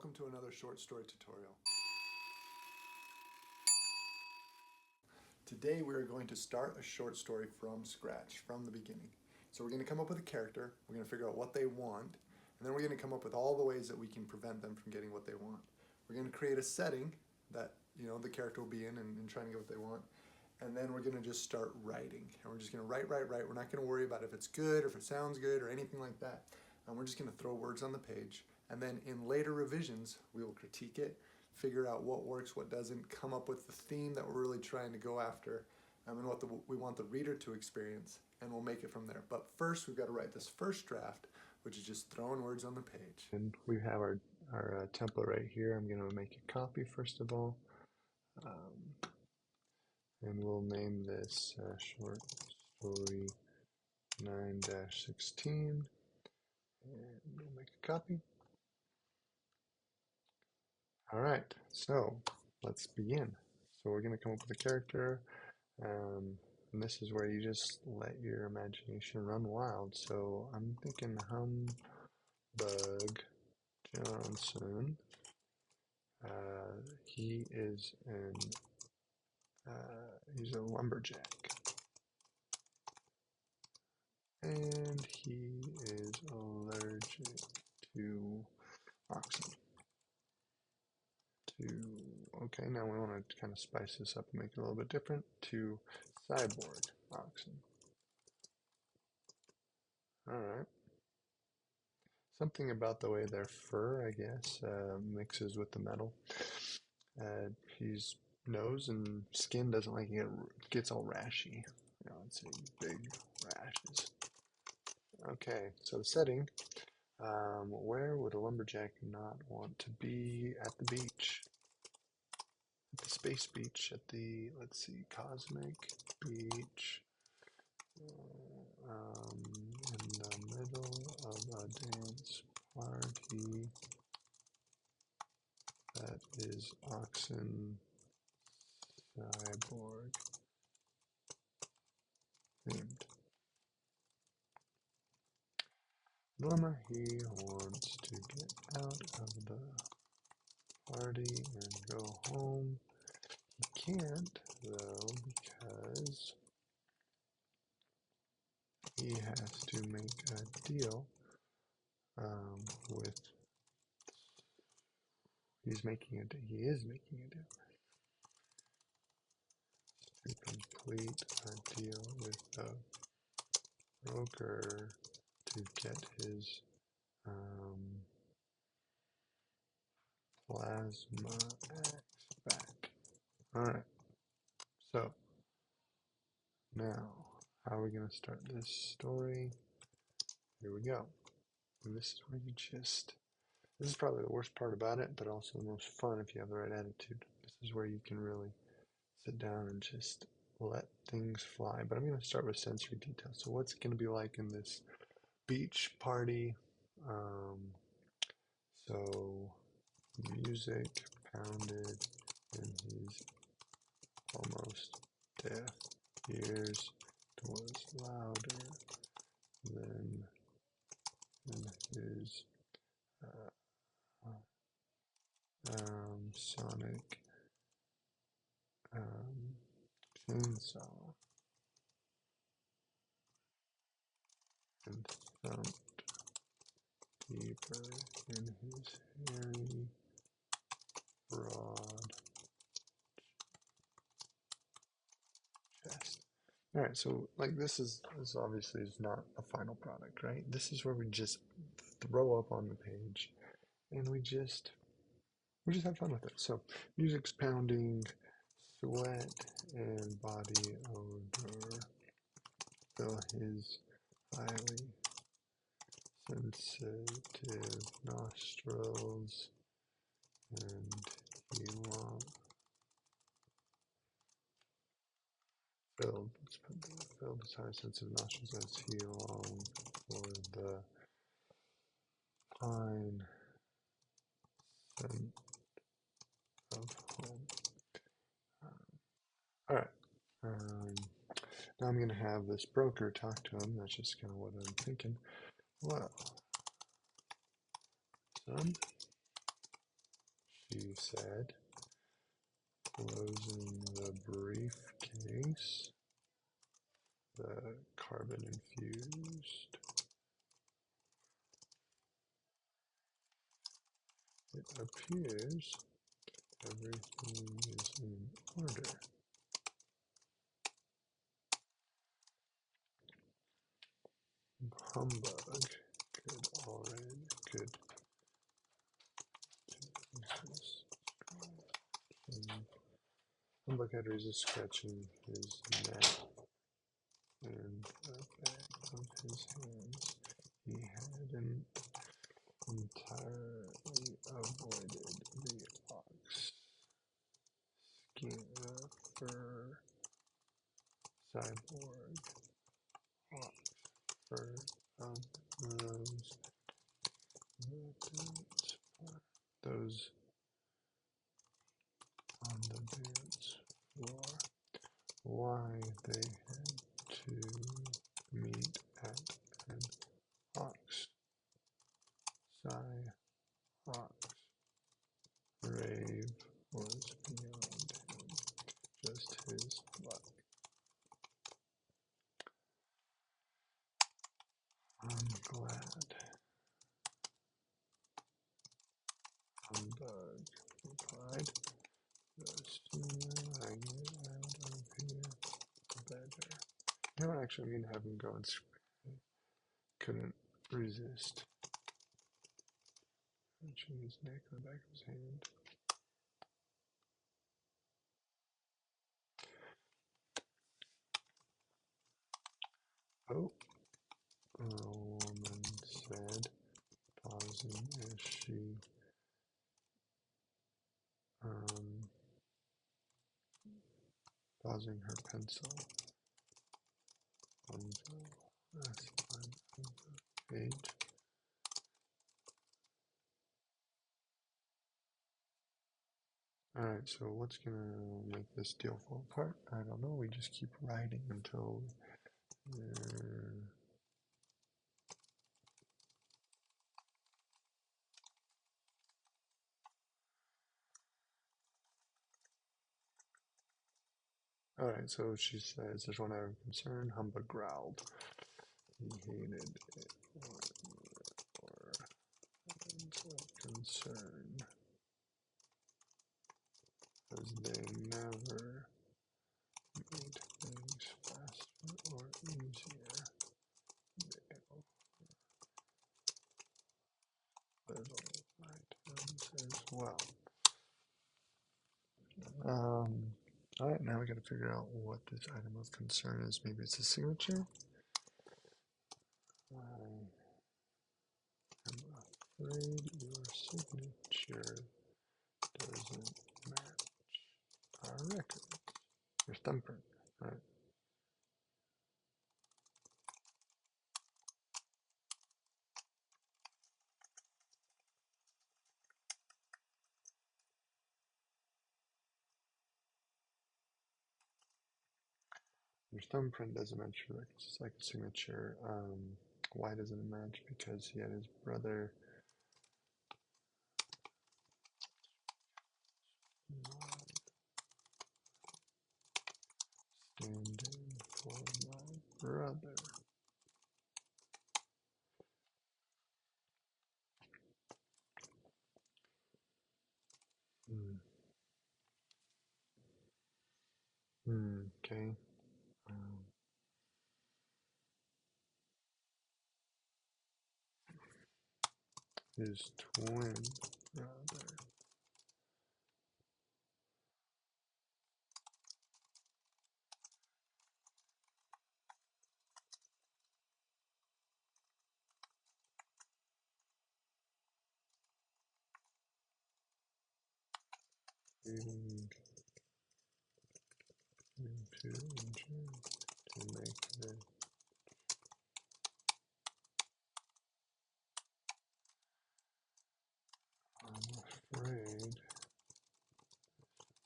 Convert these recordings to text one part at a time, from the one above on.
welcome to another short story tutorial. Today we are going to start a short story from scratch, from the beginning. So we're going to come up with a character, we're going to figure out what they want, and then we're going to come up with all the ways that we can prevent them from getting what they want. We're going to create a setting that the character will be in and trying to get what they want. And then we're going to just start writing. And we're just going to write. We're not going to worry about if it's good or if it sounds good or anything like that. And we're just going to throw words on the page. And then in later revisions, we will critique it, figure out what works, what doesn't, come up with the theme that we're really trying to go after, and what we want the reader to experience, and we'll make it from there. But first, we've got to write this first draft, which is just throwing words on the page. And we have our template right here. I'm going to make a copy first of all. And we'll name this short story 9-16, and we'll make a copy. All right, so let's begin. So we're going to come up with a character, and this is where you just let your imagination run wild. So I'm thinking Humbug Johnson. He is he's a lumberjack. And he is allergic to oxen. Okay, now we want to kind of spice this up and make it a little bit different, to cyborg oxen. Alright. Something about the way their fur, I guess, mixes with the metal. His nose and skin doesn't like it, gets all rashy. I'd say big rashes. Okay, so the setting. Where would a lumberjack not want to be? At the beach. At the space beach. At the, let's see, cosmic beach. In the middle of a dance party that is oxen cyborg themed. Norma, he wants to get out of the party and go home. He can't, though, because he has to make a deal with, he is making a deal to complete a deal with the broker to get his plasma X back. Alright, so now how are we going to start this story? Here we go. And this is where this is probably the worst part about it, but also the most fun if you have the right attitude. This is where you can really sit down and just let things fly. But I'm going to start with sensory details. So what's it going to be like in this beach party? So music pounded in his almost deaf ears. It was louder than in his sonic chainsaw, and thumped deeper in his hairy, broad chest. All right, so like this obviously is not a final product, right? This is where we just throw up on the page, and we just have fun with it. So music's pounding, sweat and body odor fill his highly sensitive nostrils, and he filled his highly sensitive nostrils as he longed for the fine scent of home. All right. Now I'm going to have this broker talk to him. That's just kind of what I'm thinking. Well, son, she said, closing the briefcase. The carbon infused. It appears everything is in order. Humbug could Humbug had resist scratching his neck and the back of his hands. He hadn't entirely avoided the ox skin fur cyborg ox fur of those on the dance floor. Why they had to meet at an ox ox rave was beyond him, just his luck. I'm glad, Humbug replied. The sooner I get out of here, the better. You know what, actually, I'm going to have him go and couldn't resist. Touching his neck on the back of his hand. Oh, the woman said, pausing as she pausing her pencil on the last line of the page. Alright, so what's gonna make this deal fall apart? I don't know, we just keep writing until Alright, so she says, there's one area of concern. Humbug growled. He hated it or concern, as they never made things faster or easier. Little items as well. Alright, now we gotta figure out what this item of concern is. Maybe it's a signature? I am afraid your signature doesn't match our record. Your thumbprint. Alright. Your thumbprint doesn't match your record. It's like a signature. Why doesn't it match? Because he had his brother standing for my brother. Okay. His twin brother. Leading into injury to make the I'm afraid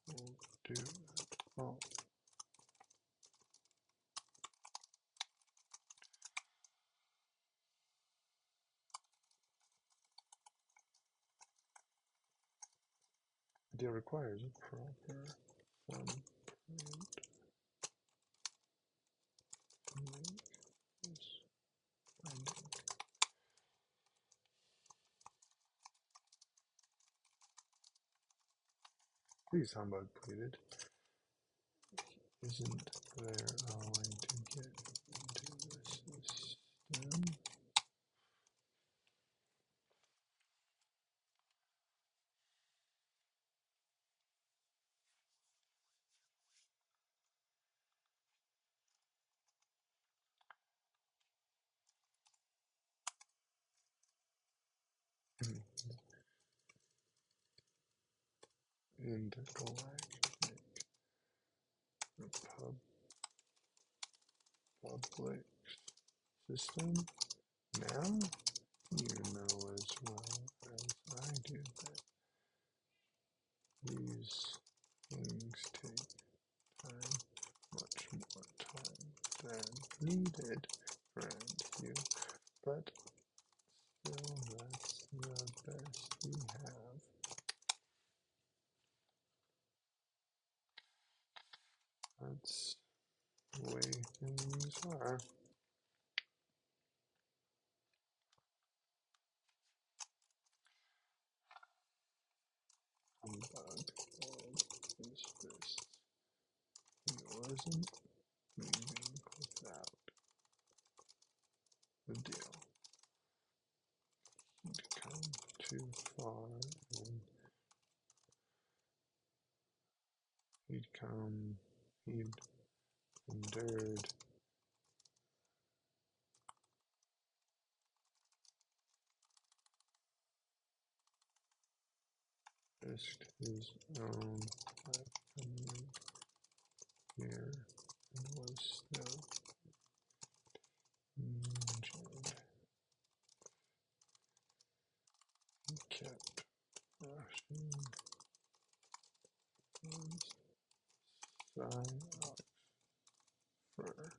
we'll do it all. deal requires a proper thumbprint to make this binding. Please, humbug pleaded. Isn't there a way to get into the system? Intergalactic public system? Now? You know as well as I do that these things take time, much more time than needed, friend you, but still that's the best we have. That's the way things are. Humbug called his fists. He wasn't leaving without the deal. He'd come too far and he'd endured, risked his own life coming here and was still injured. He kept rushing his side fur.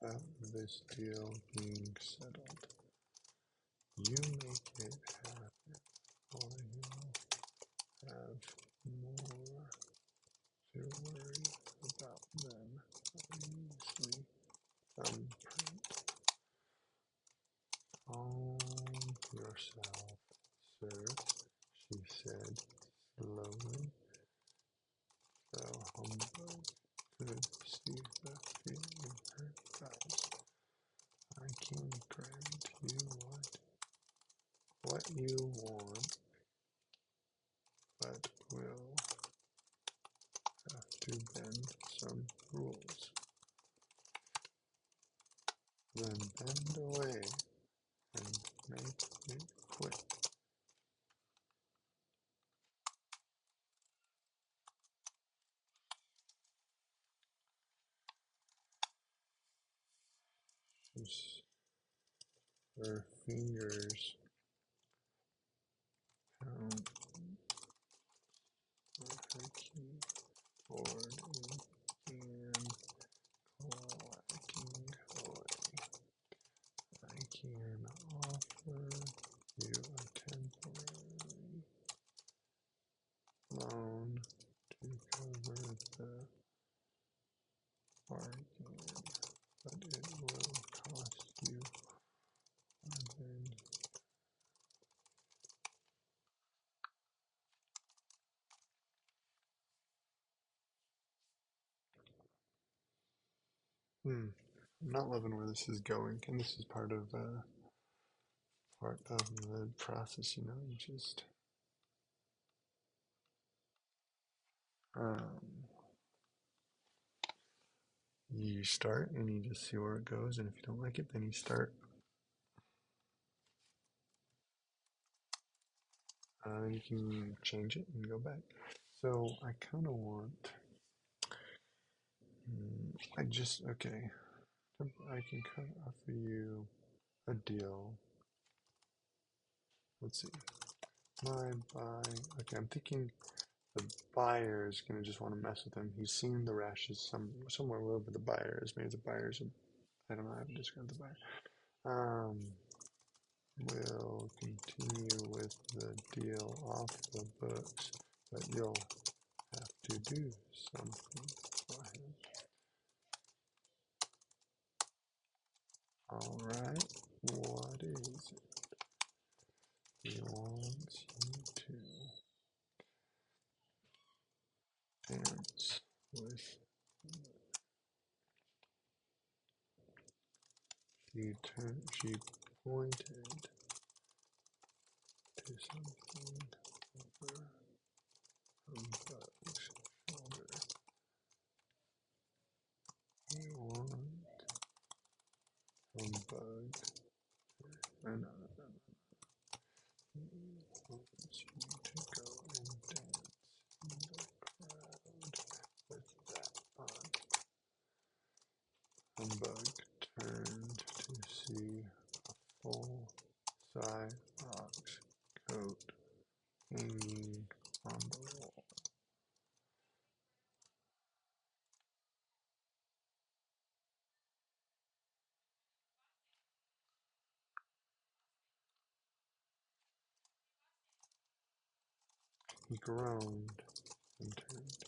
About this deal being settled, you make it happen, or you'll have more to worry about than a measly thumbprint. Calm yourself, sir, she said slowly, though Humbug could see the fear in her eyes. I can grant you what you want, but we'll have to bend some rules. Then bend away and make it quick. Her fingers pound her keyboard and clacking away. I can offer you a temporary loan to cover the bargain, but it will cost you more than I'm not loving where this is going, and this is part of the process. You just um, you start and you just see where it goes, and if you don't like it, then you start. You can change it and go back. So I kind of want. Okay. I can kind of offer you a deal. Let's see. Okay, I'm thinking the buyer is going to just want to mess with him. He's seen the rashes somewhere wherever the buyer is. Maybe the buyer's I don't know how to describe the buyer. We'll continue with the deal off the books, but you'll have to do something for him. Alright, what is it? He wants you to dance with. She pointed to something over Humbug's shoulder. You want Humbug and he wants you to go and dance in the crowd with that on. Humbug turned to see a full-size ox coat hanging on the wall. He groaned and turned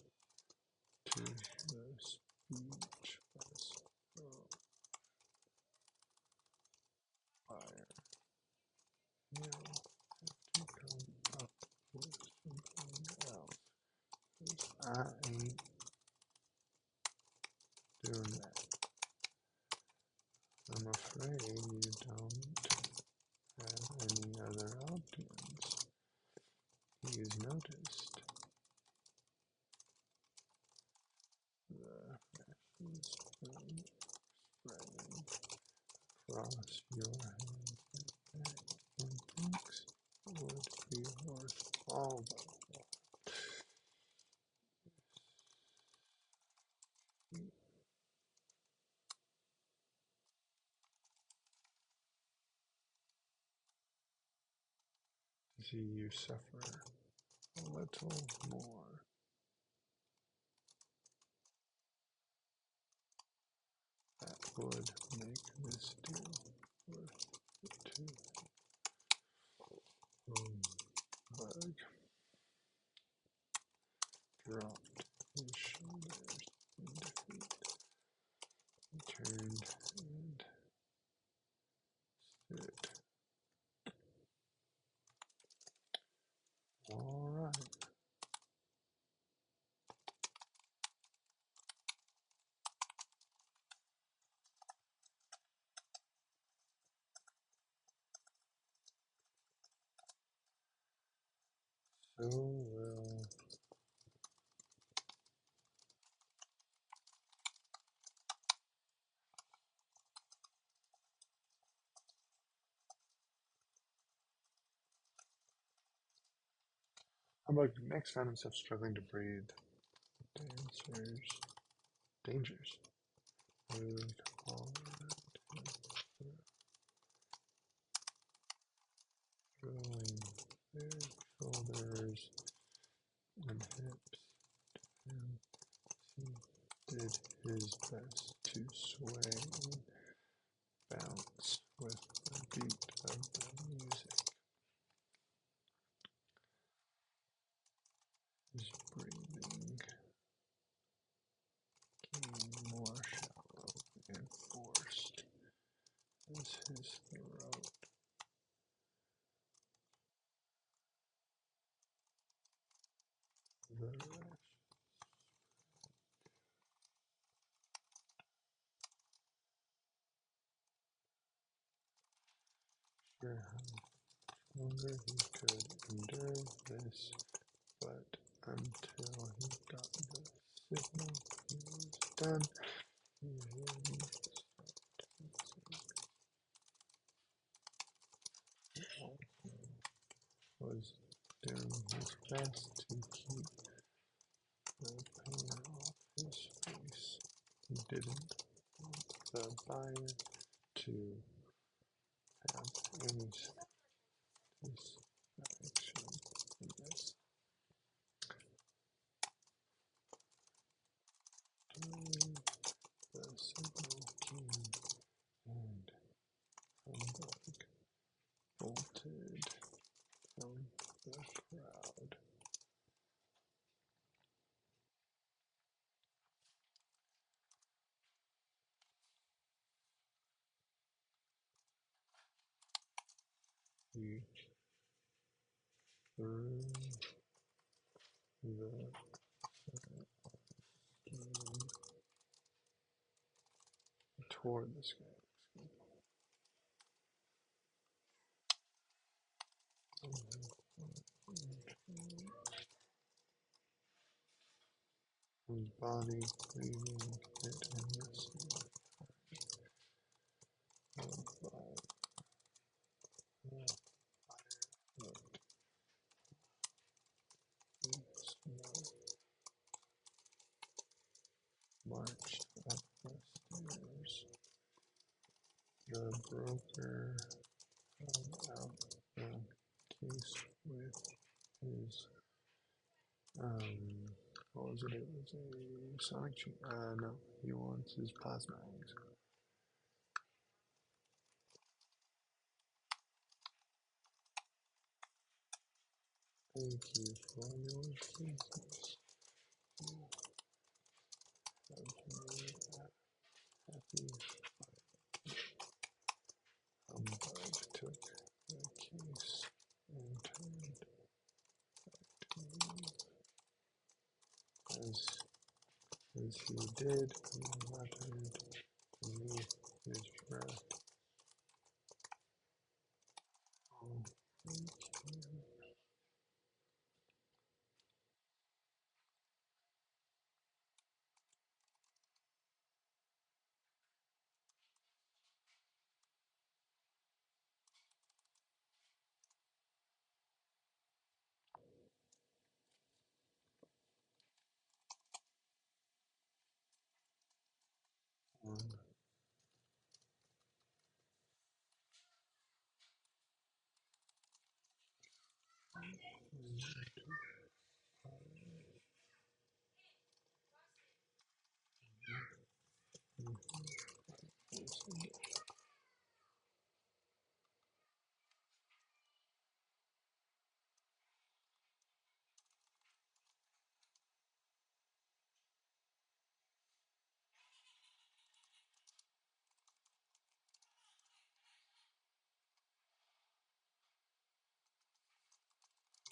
to the speechless fire. Now have to come up with something else. 'Cause I ain't doing that. I'm afraid you don't have any other options. He's noticed the rashes spreading across your hands and neck and thinks it would be worth all the while to see you suffer a little more. That would make this deal worth it too. Bug dropped his shoulders in defeat. He turned and stood. All right. So well. Humbug next found himself struggling to breathe. Dangers moved all around him, throwing their shoulders and hips, and he did his best to sway and bounce with the beat of the music. His breathing became more shallow and forced as his throat the sure how longer he could endure this, but until he got the signal he was done, he really stopped dancing. He also was doing his best to keep the pain off his face. He didn't want the buyer to have any satisfaction in this. we threw the game toward the sky. His body leaving it in the sea. Marched up the stairs. The broker held out the case with his what was it? It was a sonic no, he wants his plasma eggs. Thank you for your business. Happy. Humbug took the case and turned as he did, he muttered beneath his breath, "Oh, thank you."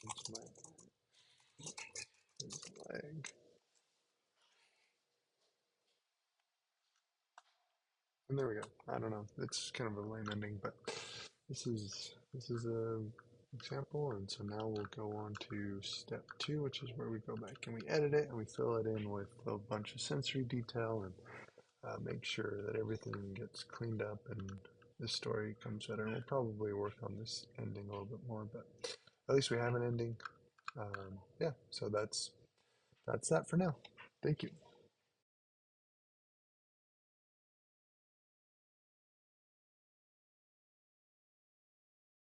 It's my his leg. And there we go. I don't know. It's kind of a lame ending, but this is a example, and so now we'll go on to step two, which is where we go back and we edit it and we fill it in with a bunch of sensory detail and make sure that everything gets cleaned up and the story comes better. And we'll probably work on this ending a little bit more, but at least we have an ending. Yeah, so that's that for now. Thank you.